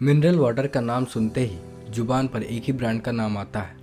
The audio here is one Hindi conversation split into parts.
मिनरल वाटर का नाम सुनते ही जुबान पर एक ही ब्रांड का नाम आता है,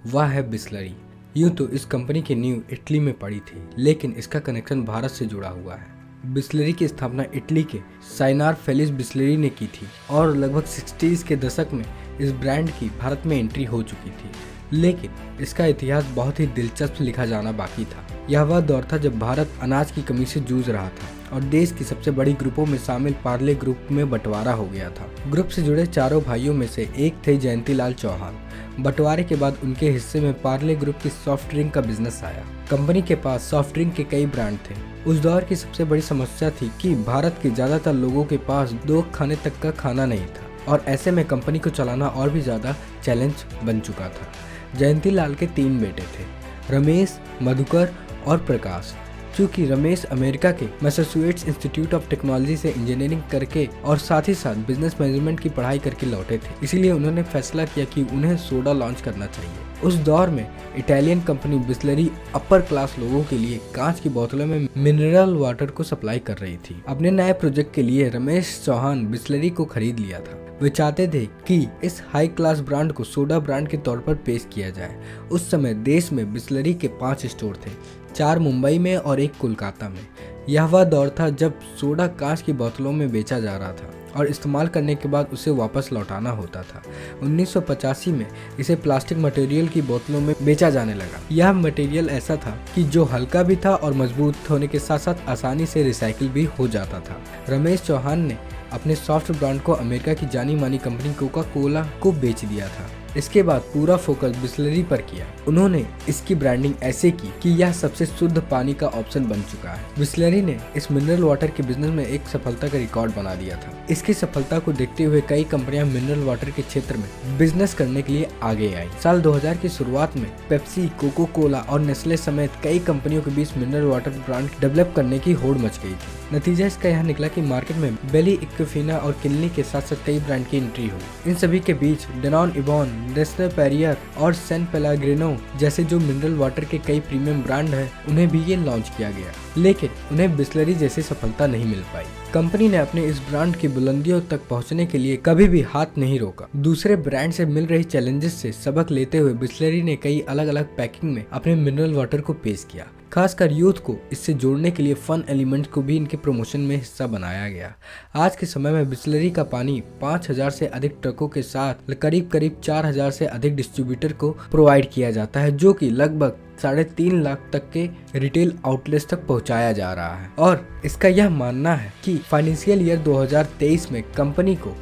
वह है बिसलरी। यूँ तो इस कंपनी की नींव इटली में पड़ी थी, लेकिन इसका कनेक्शन भारत से जुड़ा हुआ है। बिसलरी की स्थापना इटली के साइनार फेलिस बिसलरी ने की थी और लगभग 60s के दशक में इस ब्रांड की भारत में एंट्री हो चुकी थी। लेकिन इसका इतिहास बहुत ही दिलचस्प लिखा जाना बाकी था। यह वह दौर था जब भारत अनाज की कमी से जूझ रहा था और देश की सबसे बड़ी ग्रुपों में शामिल पार्ले ग्रुप में बंटवारा हो गया था। ग्रुप से जुड़े चारों भाइयों में से एक थे जयंतीलाल चौहान। बंटवारे के बाद उनके हिस्से में पार्ले ग्रुप की सॉफ्ट ड्रिंक का बिजनेस आया। कंपनी के पास सॉफ्ट ड्रिंक के कई ब्रांड थे। उस दौर की सबसे बड़ी समस्या थी कि भारत के ज्यादातर लोगों के पास 2 खाने तक का खाना नहीं था और ऐसे में कंपनी को चलाना और भी ज्यादा चैलेंज बन चुका था। जयंतीलाल के 3 बेटे थे, रमेश, मधुकर और प्रकाश। चूँकि रमेश अमेरिका के मैसाचुसेट्स इंस्टीट्यूट ऑफ टेक्नोलॉजी से इंजीनियरिंग करके और साथ ही साथ बिजनेस मैनेजमेंट की पढ़ाई करके लौटे थे, इसीलिए उन्होंने फैसला किया कि उन्हें सोडा लॉन्च करना चाहिए। उस दौर में Italian company Bisleri upper class लोगों के लिए कांच की बोतलों में मिनरल वाटर को सप्लाई कर रही थी। अपने नए प्रोजेक्ट के लिए रमेश चौहान बिसलरी को खरीद लिया था। वे चाहते थे कि इस हाई क्लास ब्रांड को सोडा ब्रांड के तौर पर पेश किया जाए। उस समय देश में बिसलरी के 5 स्टोर थे, 4 मुंबई में और 1 कोलकाता में। यह वह दौर था जब सोडा कांच की बोतलों में बेचा जा रहा था और इस्तेमाल करने के बाद उसे वापस लौटाना होता था। 1985 में इसे प्लास्टिक मटेरियल की बोतलों में बेचा जाने लगा। यह मटेरियल ऐसा था कि जो हल्का भी था और मजबूत होने के साथ साथ आसानी से रिसाइकिल भी हो जाता था। रमेश चौहान ने अपने सॉफ्ट ब्रांड को अमेरिका की जानी मानी कंपनी कोका कोला को बेच दिया था। इसके बाद पूरा फोकस बिसलरी पर किया। उन्होंने इसकी ब्रांडिंग ऐसे की कि यह सबसे शुद्ध पानी का ऑप्शन बन चुका है। बिसलरी ने इस मिनरल वाटर के बिजनेस में एक सफलता का रिकॉर्ड बना दिया था। इसकी सफलता को देखते हुए कई कंपनियां मिनरल वाटर के क्षेत्र में बिजनेस करने के लिए आगे आई। साल 2000 की शुरुआत में पेप्सी, कोको कोला और नेस्ले समेत कई कंपनियों के बीच मिनरल वाटर ब्रांड डेवलप करने की होड़ मच गई थी। नतीजा इसका यह निकला कि मार्केट में बेली, एक्विफिना और किनली के साथ साथ कई ब्रांड की एंट्री हुई। इन सभी के बीच डेनॉन, इवॉन, नेस्ले पेरियर और सैन पेलाग्रिनो जैसे जो मिनरल वाटर के कई प्रीमियम ब्रांड हैं, उन्हें भी ये लॉन्च किया गया, लेकिन उन्हें बिसलरी जैसी सफलता नहीं मिल पाई। कंपनी ने अपने इस ब्रांड की बुलंदियों तक पहुंचने के लिए कभी भी हाथ नहीं रोका। दूसरे ब्रांड से मिल रही चैलेंजेस से सबक लेते हुए बिसलरी ने कई अलग अलग पैकिंग में अपने मिनरल वाटर को पेश किया। खासकर यूथ को इससे जोड़ने के लिए फन एलिमेंट को भी इनके प्रमोशन में हिस्सा बनाया गया। आज के समय में बिसलरी का पानी 5000 से अधिक ट्रकों के साथ करीब 4000 से अधिक डिस्ट्रीब्यूटर को प्रोवाइड किया जाता है, जो कि लगभग 3.5 लाख तक के रिटेल आउटलेट्स तक पहुंचाया जा रहा है। और इसका यह मानना है कि फाइनेंशियल ईयर 2023 में कंपनी को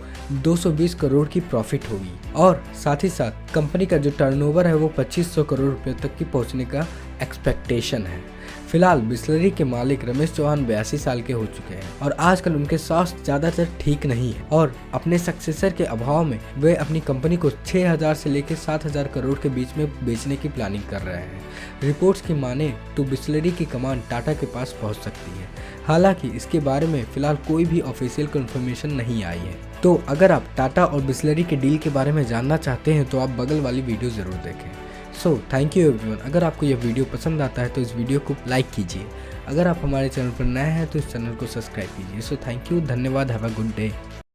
220 करोड़ की प्रॉफिट होगी और साथ ही साथ कंपनी का जो टर्नओवर है वो 2500 करोड़ रुपए तक की पहुंचने का एक्सपेक्टेशन है। फिलहाल बिसलरी के मालिक रमेश चौहान 82 साल के हो चुके हैं और आजकल उनके स्वास्थ्य ज्यादातर ठीक नहीं है और अपने सक्सेसर के अभाव में वे अपनी कंपनी को 6000 से लेकर 7000 करोड़ के बीच में बेचने की प्लानिंग कर रहे हैं। रिपोर्ट्स की माने तो बिसलरी की कमान टाटा के पास पहुंच सकती है। हालांकि इसके बारे में फिलहाल कोई भी ऑफिशियल कंफर्मेशन नहीं आई है। तो अगर आप टाटा और बिसलरी के डील के बारे में जानना चाहते हैं तो आप बगल वाली वीडियो जरूर देखें। So thank you everyone. अगर आपको यह वीडियो पसंद आता है तो इस वीडियो को लाइक कीजिए। अगर आप हमारे चैनल पर नए हैं तो इस चैनल को सब्सक्राइब कीजिए। सो थैंक यू, धन्यवाद, हैव अ गुड डे।